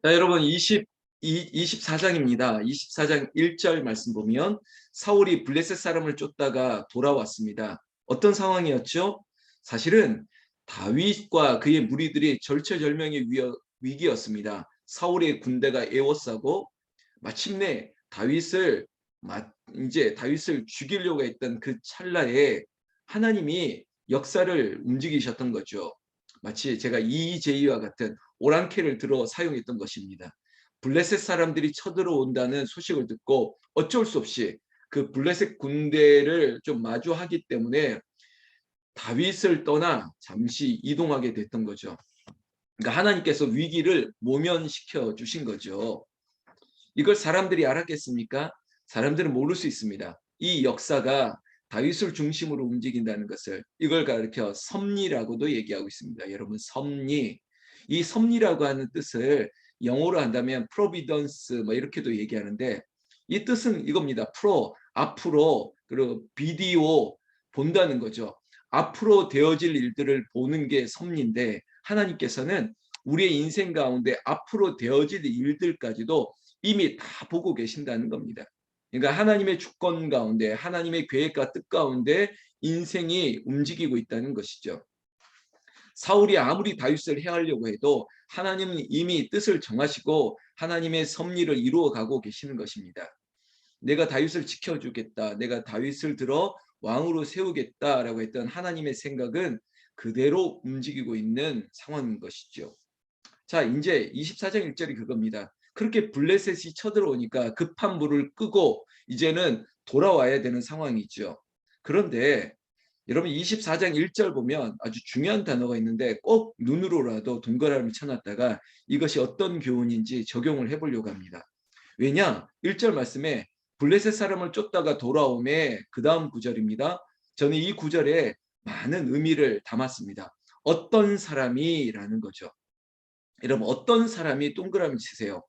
자, 여러분 24장입니다. 24장 1절 말씀 보면 사울이 블레셋 사람을 쫓다가 돌아왔습니다. 어떤 상황이었죠? 사실은 다윗과 그의 무리들이 절체절명의 위기였습니다. 사울의 군대가 에워싸고 마침내 이제 다윗을 죽이려고 했던 그 찰나에 하나님이 역사를 움직이셨던 거죠. 마치 제가 이의제의와 같은 오랑캐를 들어 사용했던 것입니다. 블레셋 사람들이 쳐들어온다는 소식을 듣고 어쩔 수 없이 그 블레셋 군대를 좀 마주하기 때문에 다윗을 떠나 잠시 이동하게 됐던 거죠. 그러니까 하나님께서 위기를 모면시켜 주신 거죠. 이걸 사람들이 알았겠습니까? 사람들은 모를 수 있습니다. 이 역사가 다윗을 중심으로 움직인다는 것을 이걸 가리켜 섭리라고도 얘기하고 있습니다. 여러분, 섭리. 이 섭리라고 하는 뜻을 영어로 한다면 providence 뭐 이렇게도 얘기하는데 이 뜻은 이겁니다. 앞으로, 그리고 비디오 본다는 거죠. 앞으로 되어질 일들을 보는 게 섭리인데 하나님께서는 우리의 인생 가운데 앞으로 되어질 일들까지도 이미 다 보고 계신다는 겁니다. 그러니까 하나님의 주권 가운데 하나님의 계획과 뜻 가운데 인생이 움직이고 있다는 것이죠. 사울이 아무리 다윗을 해하려고 해도 하나님은 이미 뜻을 정하시고 하나님의 섭리를 이루어 가고 계시는 것입니다. 내가 다윗을 지켜주겠다. 내가 다윗을 들어 왕으로 세우겠다라고 했던 하나님의 생각은 그대로 움직이고 있는 상황인 것이죠. 자, 이제 24장 1절이 그겁니다. 그렇게 블레셋이 쳐들어오니까 급한 불을 끄고 이제는 돌아와야 되는 상황이죠. 그런데 여러분 24장 1절 보면 아주 중요한 단어가 있는데 꼭 눈으로라도 동그라미를 쳐놨다가 이것이 어떤 교훈인지 적용을 해보려고 합니다. 왜냐? 1절 말씀에 블레셋 사람을 쫓다가 돌아오매 그 다음 구절입니다. 저는 이 구절에 많은 의미를 담았습니다. 어떤 사람이라는 거죠. 여러분 어떤 사람이 동그라미 치세요.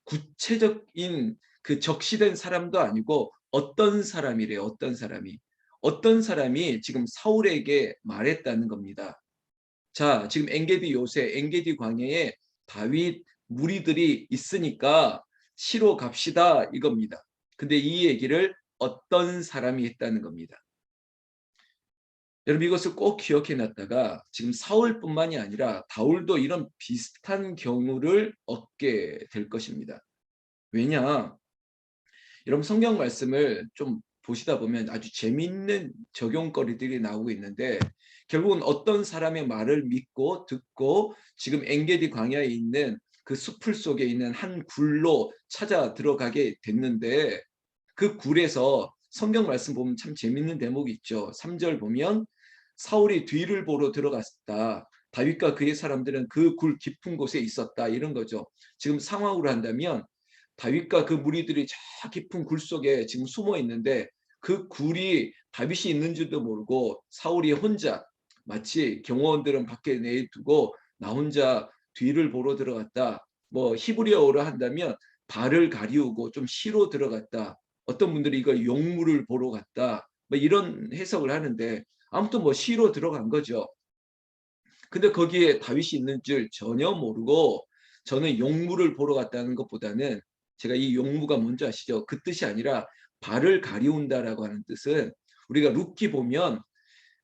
구체적인 그 적시된 사람도 아니고 어떤 사람이래요. 어떤 사람이 지금 사울에게 말했다는 겁니다. 자, 지금 엔게디 광야에 다윗 무리들이 있으니까 시로 갑시다 이겁니다. 근데 이 얘기를 어떤 사람이 했다는 겁니다. 여러분 이것을 꼭 기억해 놨다가 지금 사울뿐만이 아니라 다울도 이런 비슷한 경우를 얻게 될 것입니다. 왜냐? 여러분 성경 말씀을 좀 보시다 보면 아주 재미있는 적용거리들이 나오고 있는데 결국은 어떤 사람의 말을 믿고 듣고 지금 엔게디 광야에 있는 그 숲을 속에 있는 한 굴로 찾아 들어가게 됐는데 그 굴에서 성경 말씀 보면 참 재밌는 대목이 있죠. 3절 보면 사울이 뒤를 보러 들어갔다. 다윗과 그의 사람들은 그 굴 깊은 곳에 있었다. 이런 거죠. 지금 상황으로 한다면 다윗과 그 무리들이 저 깊은 굴 속에 지금 숨어 있는데 그 굴이 다윗이 있는 줄도 모르고 사울이 혼자 마치 경호원들은 밖에 내두고 나 혼자 뒤를 보러 들어갔다. 뭐 히브리어로 한다면 발을 가리우고 좀 쉬러 들어갔다. 어떤 분들이 이걸 용물을 보러 갔다. 뭐 이런 해석을 하는데 아무튼 뭐 쉬러 들어간 거죠. 근데 거기에 다윗이 있는 줄 전혀 모르고 저는 용무를 보러 갔다는 것보다는 제가 이 용무가 뭔지 아시죠? 그 뜻이 아니라 발을 가리운다라고 하는 뜻은 우리가 룻기 보면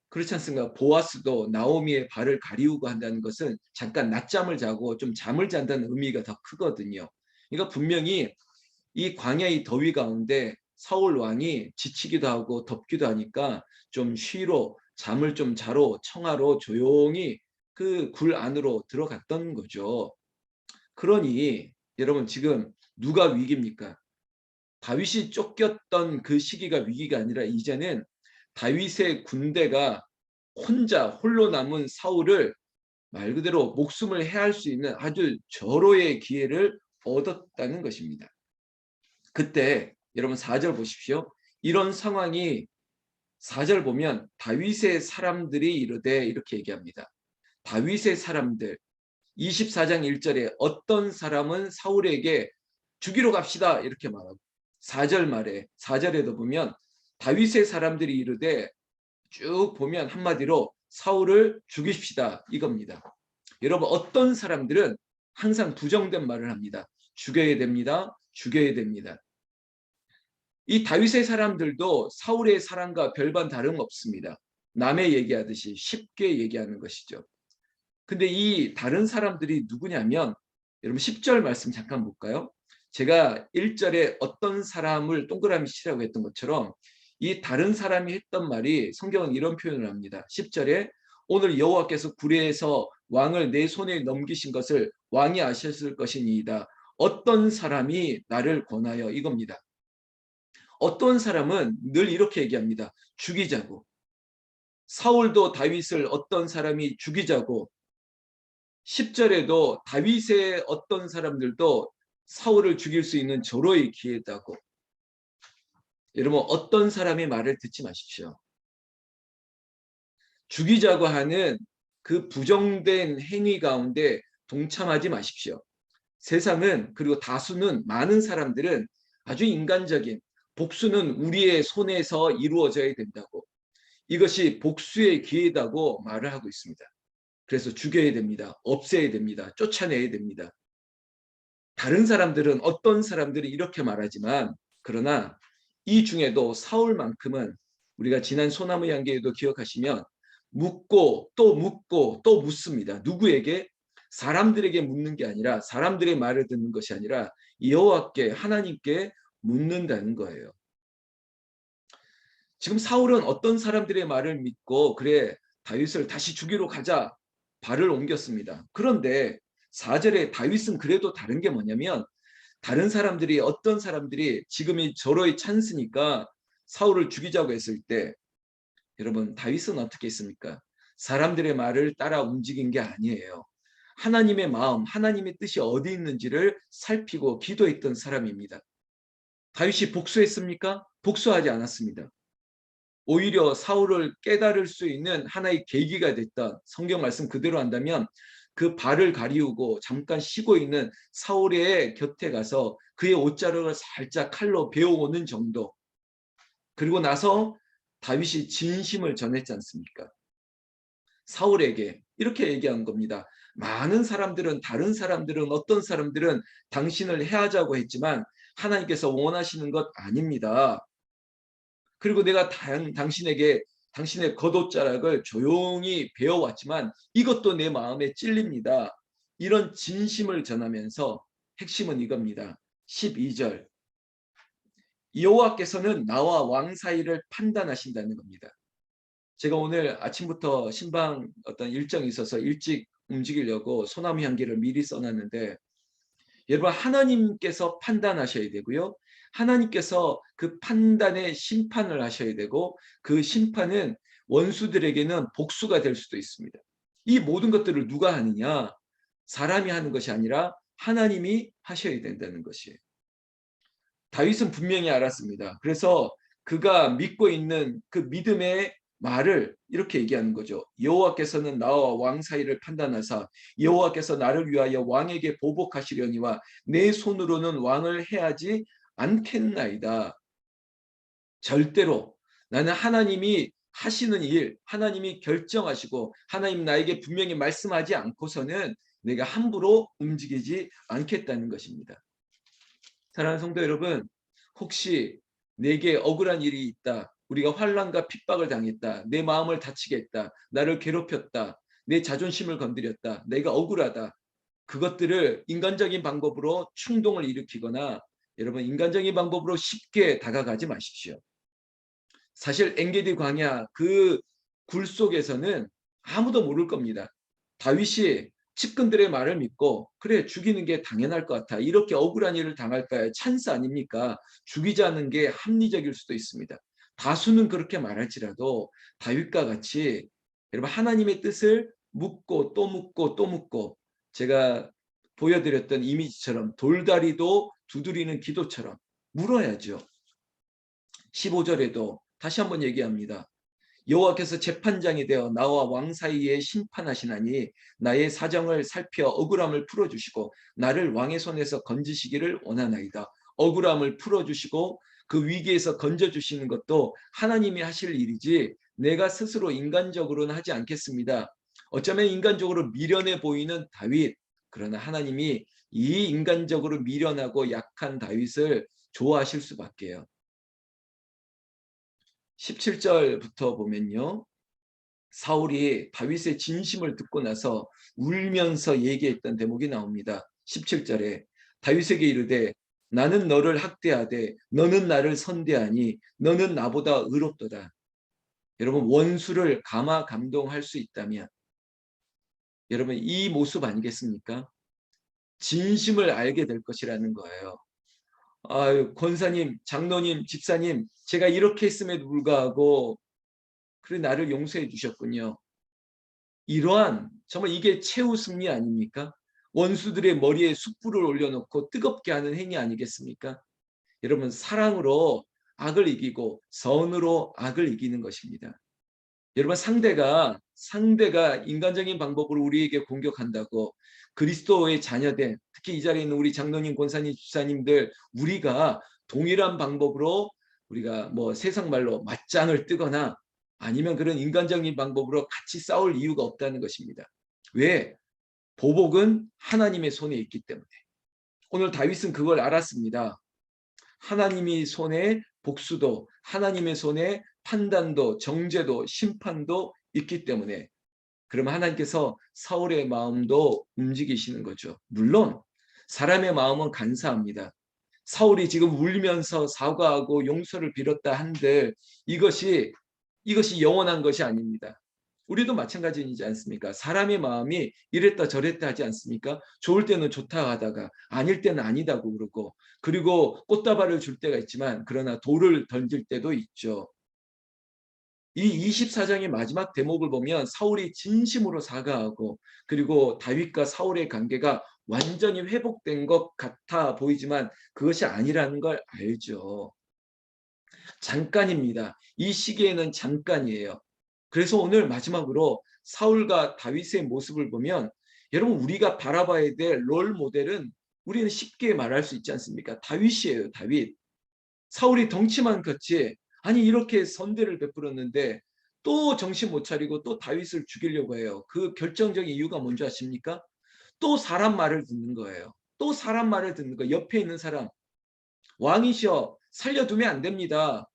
그렇지 않습니까? 보아스도 나오미의 발을 가리우고 한다는 것은 잠깐 낮잠을 자고 좀 잠을 잔다는 의미가 더 크거든요. 그러니까 분명히 이 광야의 더위 가운데 사울 왕이 지치기도 하고 덥기도 하니까 좀 쉬러 잠을 좀 자러 청하러 조용히 그 굴 안으로 들어갔던 거죠. 그러니 여러분 지금 누가 위기입니까? 다윗이 쫓겼던 그 시기가 위기가 아니라 이제는 다윗의 군대가 홀로 남은 사울을 말 그대로 목숨을 해할 수 있는 아주 절호의 기회를 얻었다는 것입니다. 그때 여러분 4절 보십시오. 이런 상황이 4절 보면 다윗의 사람들이 이르되 이렇게 얘기합니다. 다윗의 사람들 24장 1절에 어떤 사람은 사울에게 죽이러 갑시다 이렇게 말하고 4절에도 보면 다윗의 사람들이 이르되 쭉 보면 한마디로 사울을 죽이십시다 이겁니다. 여러분 어떤 사람들은 항상 부정된 말을 합니다. 죽여야 됩니다. 죽여야 됩니다. 이 다윗의 사람들도 사울의 사람과 별반 다름없습니다. 남의 얘기하듯이 쉽게 얘기하는 것이죠. 근데 이 다른 사람들이 누구냐면 여러분 10절 말씀 잠깐 볼까요? 제가 1절에 어떤 사람을 동그라미 치라고 했던 것처럼 이 다른 사람이 했던 말이 성경은 이런 표현을 합니다. 10절에 오늘 여호와께서 구레에서 왕을 내 손에 넘기신 것을 왕이 아셨을 것이니이다. 어떤 사람이 나를 권하여 이겁니다. 어떤 사람은 늘 이렇게 얘기합니다. 죽이자고. 사울도 다윗을 어떤 사람이 죽이자고 10절에도 다윗의 어떤 사람들도 사울을 죽일 수 있는 절호의 기회다고. 여러분 어떤 사람의 말을 듣지 마십시오. 죽이자고 하는 그 부정된 행위 가운데 동참하지 마십시오. 세상은 그리고 다수는 많은 사람들은 아주 인간적인 복수는 우리의 손에서 이루어져야 된다고. 이것이 복수의 기회다고 말을 하고 있습니다. 그래서 죽여야 됩니다. 없애야 됩니다. 쫓아내야 됩니다. 다른 사람들은 어떤 사람들이 이렇게 말하지만 그러나 이 중에도 사울만큼은 우리가 지난 소나무 향기에도 기억하시면 묻고 또 묻고 또 묻습니다. 누구에게? 사람들에게 묻는 게 아니라 사람들의 말을 듣는 것이 아니라 여호와께 하나님께 묻는다는 거예요. 지금 사울은 어떤 사람들의 말을 믿고 그래 다윗을 다시 죽이러 가자 발을 옮겼습니다. 그런데 4절에 다윗은 그래도 다른 게 뭐냐면 다른 사람들이 어떤 사람들이 지금이 절호의 찬스니까 사울을 죽이자고 했을 때 여러분 다윗은 어떻게 했습니까? 사람들의 말을 따라 움직인 게 아니에요. 하나님의 마음, 하나님의 뜻이 어디 있는지를 살피고 기도했던 사람입니다. 다윗이 복수했습니까? 복수하지 않았습니다. 오히려 사울을 깨달을 수 있는 하나의 계기가 됐던 성경 말씀 그대로 한다면 그 발을 가리우고 잠깐 쉬고 있는 사울의 곁에 가서 그의 옷자락을 살짝 칼로 베어오는 정도. 그리고 나서 다윗이 진심을 전했지 않습니까? 사울에게 이렇게 얘기한 겁니다. 많은 사람들은 다른 사람들은 어떤 사람들은 당신을 해하자고 했지만 하나님께서 원하시는 것 아닙니다. 그리고 내가 당신에게 당신의 겉옷자락을 조용히 베어왔지만 이것도 내 마음에 찔립니다. 이런 진심을 전하면서 핵심은 이겁니다. 12절 여호와께서는 나와 왕 사이를 판단하신다는 겁니다. 제가 오늘 아침부터 신방 어떤 일정이 있어서 일찍 움직이려고 소나무 향기를 미리 써놨는데 여러분 하나님께서 판단하셔야 되고요. 하나님께서 그 판단에 심판을 하셔야 되고 그 심판은 원수들에게는 복수가 될 수도 있습니다. 이 모든 것들을 누가 하느냐? 사람이 하는 것이 아니라 하나님이 하셔야 된다는 것이에요. 다윗은 분명히 알았습니다. 그래서 그가 믿고 있는 그 믿음의 말을 이렇게 얘기하는 거죠. 여호와께서는 나와 왕 사이를 판단하사 여호와께서 나를 위하여 왕에게 보복하시려니와 내 손으로는 왕을 해하지 않겠나이다. 절대로 나는 하나님이 하시는 일, 하나님이 결정하시고 하나님 나에게 분명히 말씀하지 않고서는 내가 함부로 움직이지 않겠다는 것입니다. 사랑하는 성도 여러분, 혹시 내게 억울한 일이 있다. 우리가 환난과 핍박을 당했다. 내 마음을 다치게 했다. 나를 괴롭혔다. 내 자존심을 건드렸다. 내가 억울하다. 그것들을 인간적인 방법으로 충동을 일으키거나 여러분 인간적인 방법으로 쉽게 다가가지 마십시오. 사실 엔게디 광야 그 굴 속에서는 아무도 모를 겁니다. 다윗이 측근들의 말을 믿고 그래 죽이는 게 당연할 것 같아. 이렇게 억울한 일을 당할 바에 찬스 아닙니까? 죽이자는 게 합리적일 수도 있습니다. 다수는 그렇게 말할지라도 다윗과 같이 여러분 하나님의 뜻을 묻고 또 묻고 또 묻고 제가 보여드렸던 이미지처럼 돌다리도 두드리는 기도처럼 물어야죠. 15절에도 다시 한번 얘기합니다. 여호와께서 재판장이 되어 나와 왕 사이에 심판하시나니 나의 사정을 살펴 억울함을 풀어주시고 나를 왕의 손에서 건지시기를 원하나이다. 억울함을 풀어주시고 그 위기에서 건져주시는 것도 하나님이 하실 일이지 내가 스스로 인간적으로는 하지 않겠습니다. 어쩌면 인간적으로 미련해 보이는 다윗 그러나 하나님이 이 인간적으로 미련하고 약한 다윗을 좋아하실 수밖에요. 17절부터 보면요. 사울이 다윗의 진심을 듣고 나서 울면서 얘기했던 대목이 나옵니다. 17절에 다윗에게 이르되 나는 너를 학대하되 너는 나를 선대하니 너는 나보다 의롭도다. 여러분 원수를 감화 감동할 수 있다면 여러분 이 모습 아니겠습니까? 진심을 알게 될 것이라는 거예요. 아유, 권사님, 장로님, 집사님, 제가 이렇게 했음에도 불구하고 그래 나를 용서해 주셨군요. 이러한 정말 이게 최후 승리 아닙니까? 원수들의 머리에 숯불을 올려놓고 뜨겁게 하는 행위 아니겠습니까? 여러분 사랑으로 악을 이기고 선으로 악을 이기는 것입니다. 여러분 상대가 인간적인 방법으로 우리에게 공격한다고 그리스도의 자녀된 특히 이 자리에 있는 우리 장로님, 권사님, 집사님들 우리가 동일한 방법으로 우리가 뭐 세상 말로 맞짱을 뜨거나 아니면 그런 인간적인 방법으로 같이 싸울 이유가 없다는 것입니다. 왜? 보복은 하나님의 손에 있기 때문에. 오늘 다윗은 그걸 알았습니다. 하나님이 손에 복수도 하나님의 손에 판단도 정죄도 심판도 있기 때문에 그러면 하나님께서 사울의 마음도 움직이시는 거죠. 물론 사람의 마음은 간사합니다. 사울이 지금 울면서 사과하고 용서를 빌었다 한들 이것이 영원한 것이 아닙니다. 우리도 마찬가지이지 않습니까? 사람의 마음이 이랬다 저랬다 하지 않습니까? 좋을 때는 좋다 하다가 아닐 때는 아니다고 그러고 그리고 꽃다발을 줄 때가 있지만 그러나 돌을 던질 때도 있죠. 이 24장의 마지막 대목을 보면 사울이 진심으로 사과하고 그리고 다윗과 사울의 관계가 완전히 회복된 것 같아 보이지만 그것이 아니라는 걸 알죠. 잠깐입니다. 이 시기에는 잠깐이에요. 그래서 오늘 마지막으로 사울과 다윗의 모습을 보면 여러분 우리가 바라봐야 될 롤 모델은 우리는 쉽게 말할 수 있지 않습니까? 다윗이에요. 다윗. 사울이 덩치만 컸지 아니 이렇게 선대를 베풀었는데 또 정신 못 차리고 또 다윗을 죽이려고 해요. 그 결정적인 이유가 뭔지 아십니까? 또 사람 말을 듣는 거예요. 또 사람 말을 듣는 거. 옆에 있는 사람 왕이셔 살려두면 안 됩니다.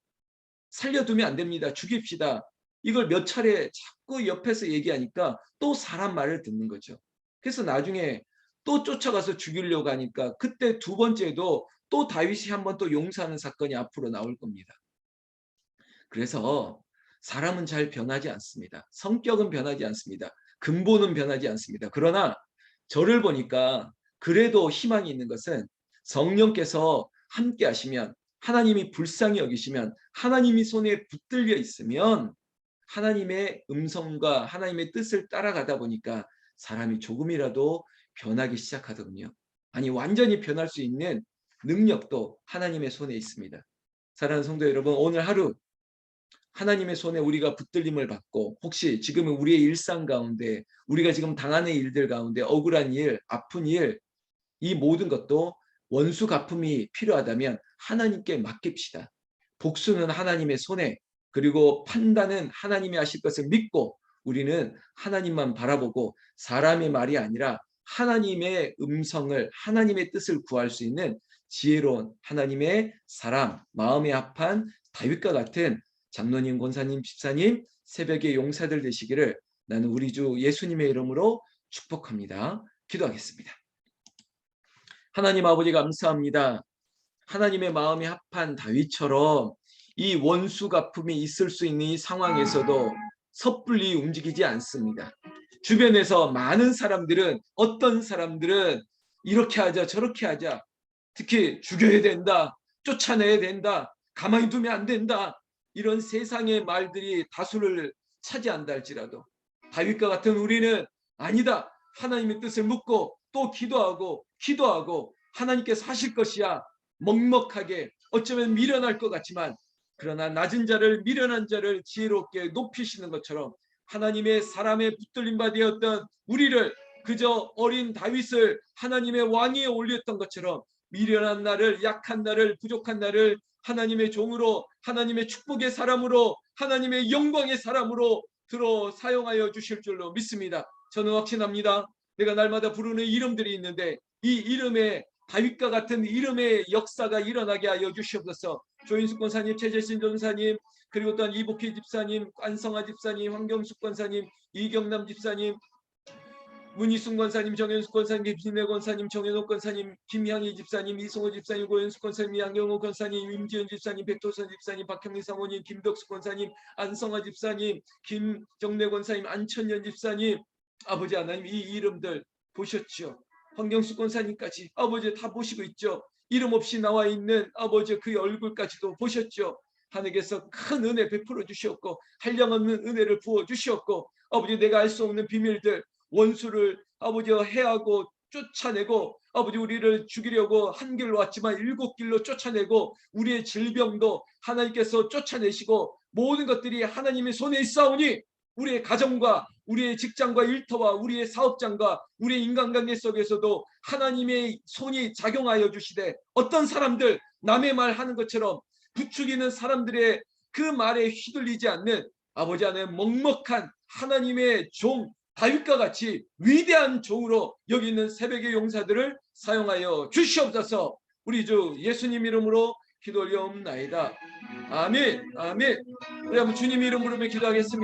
살려두면 안 됩니다. 죽입시다. 이걸 몇 차례 자꾸 옆에서 얘기하니까 또 사람 말을 듣는 거죠. 그래서 나중에 또 쫓아가서 죽이려고 하니까 그때 두 번째도 또 다윗이 한번 또 용서하는 사건이 앞으로 나올 겁니다. 그래서 사람은 잘 변하지 않습니다. 성격은 변하지 않습니다. 근본은 변하지 않습니다. 그러나 저를 보니까 그래도 희망이 있는 것은 성령께서 함께 하시면 하나님이 불쌍히 여기시면 하나님이 손에 붙들려 있으면 하나님의 음성과 하나님의 뜻을 따라가다 보니까 사람이 조금이라도 변하기 시작하거든요. 아니 완전히 변할 수 있는 능력도 하나님의 손에 있습니다. 사랑하는 성도 여러분 오늘 하루 하나님의 손에 우리가 붙들림을 받고 혹시 지금은 우리의 일상 가운데 우리가 지금 당하는 일들 가운데 억울한 일, 아픈 일, 이 모든 것도 원수 갚음이 필요하다면 하나님께 맡깁시다. 복수는 하나님의 손에 그리고 판단은 하나님이 하실 것을 믿고 우리는 하나님만 바라보고 사람의 말이 아니라 하나님의 음성을 하나님의 뜻을 구할 수 있는 지혜로운 하나님의 사람 마음에 합한 다윗과 같은 장로님, 권사님, 집사님 새벽의 용사들 되시기를 나는 우리 주 예수님의 이름으로 축복합니다. 기도하겠습니다. 하나님 아버지 감사합니다. 하나님의 마음이 합한 다윗처럼 이 원수 갚음이 있을 수 있는 이 상황에서도 섣불리 움직이지 않습니다. 주변에서 많은 사람들은 어떤 사람들은 이렇게 하자 저렇게 하자 특히 죽여야 된다 쫓아내야 된다 가만히 두면 안 된다 이런 세상의 말들이 다수를 차지한다 할지라도 다윗과 같은 우리는 아니다 하나님의 뜻을 묻고 또 기도하고 하나님께서 하실 것이야 먹먹하게 어쩌면 미련할 것 같지만 그러나 낮은 자를 미련한 자를 지혜롭게 높이시는 것처럼 하나님의 사람의 붙들림 바 되었던 우리를 그저 어린 다윗을 하나님의 왕위에 올렸던 것처럼 미련한 나를 약한 나를 부족한 나를 하나님의 종으로 하나님의 축복의 사람으로 하나님의 영광의 사람으로 들어 사용하여 주실 줄로 믿습니다. 저는 확신합니다. 내가 날마다 부르는 이름들이 있는데 이 이름에 다윗과 같은 이름의 역사가 일어나게 하여 주시옵소서. 조인숙 권사님, 최재신 전사님, 그리고 또한 이복희 집사님, 안성아 집사님, 황경숙 권사님, 이경남 집사님, 문희순 권사님, 정현숙 권사님, 김진애 권사님, 정현옥 권사님, 김향희 집사님, 이성호 집사님, 고현숙 권사님, 양경호 권사님, 임지연 집사님, 백도선 집사님, 박형리 사모님, 김덕수 권사님, 안성아 집사님, 김정래 권사님, 안천년 집사님, 아버지 하나님 이 이름들 보셨죠? 황경숙 권사님까지 아버지 다 보시고 있죠? 이름 없이 나와 있는 아버지 그 얼굴까지도 보셨죠? 하나님께서 큰 은혜 베풀어 주셨고 한량없는 은혜를 부어 주셨고 아버지 내가 알 수 없는 비밀들 원수를 아버지 해하고 쫓아내고 아버지 우리를 죽이려고 한 길로 왔지만 7길로 쫓아내고 우리의 질병도 하나님께서 쫓아내시고 모든 것들이 하나님의 손에 있사오니 우리의 가정과 우리의 직장과 일터와 우리의 사업장과 우리의 인간관계 속에서도 하나님의 손이 작용하여 주시되 어떤 사람들 남의 말 하는 것처럼 부추기는 사람들의 그 말에 휘둘리지 않는 아버지 하나님 먹먹한 하나님의 종 다윗과 같이 위대한 종으로 여기 있는 새벽의 용사들을 사용하여 주시옵소서. 우리 주 예수님 이름으로 기도 올려옵나이다. 아멘. 아멘. 우리 한번 주님 이름 부르며 기도하겠습니다.